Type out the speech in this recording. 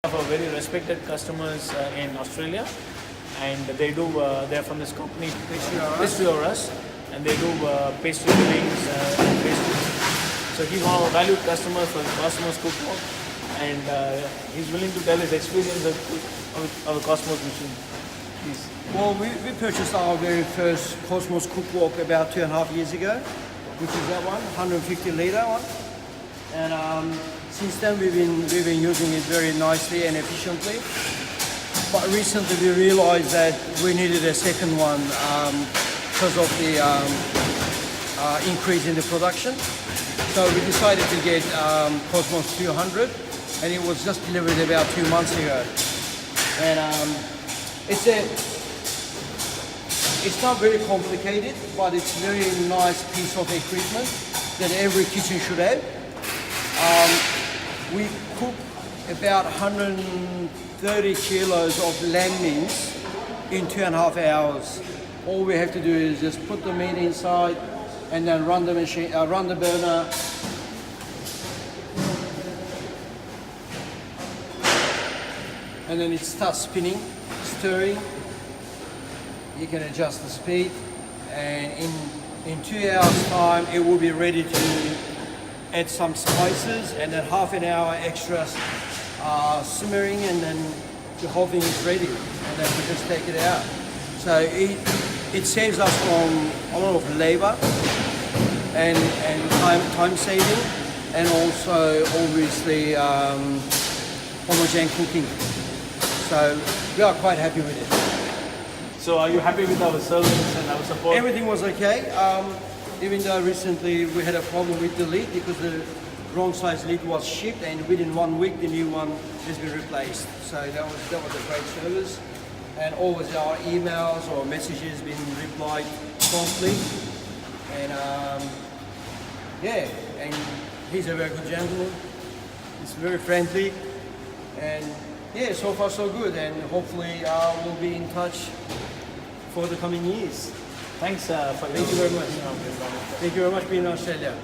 Have a very respected customers in Australia, and they're from this company Pastry or Us, and they do pastry fillings and pastries. So he's one of our valued customers for the Cosmos Cook-wok, and he's willing to tell his experience of the Cosmos machine. Please. Well, we purchased our very first Cosmos Cook-wok about 2.5 years ago, which is that one, 150 litre one. And since then we've been using it very nicely and efficiently. But recently we realized that we needed a second one because of the increase in the production. So we decided to get Cosmos 200, and it was just delivered about 2 months ago. And it's not very complicated, but it's a very nice piece of equipment that every kitchen should have. We cook about 130 kilos of lamb mince in 2.5 hours. All we have to do is just put the meat inside and then run the machine, run the burner. And then it starts spinning, stirring. You can adjust the speed, and in 2 hours time it will be ready to add some spices, and then half an hour extra simmering, and then the whole thing is ready, and then we just take it out. So it saves us from a lot of labor and time saving, and also obviously homogeneous cooking. So we are quite happy with it. So are you happy with our service and our support? Everything was okay. Even though recently we had a problem with the lid because the wrong size lid was shipped, and within 1 week the new one has been replaced. So that was a great service, and always our emails or messages been replied promptly. And yeah, and he's a very good gentleman. He's very friendly, and yeah, so far so good. And hopefully we'll be in touch for the coming years. Thanks for Thank you very much. Thank you very much for being in Australia.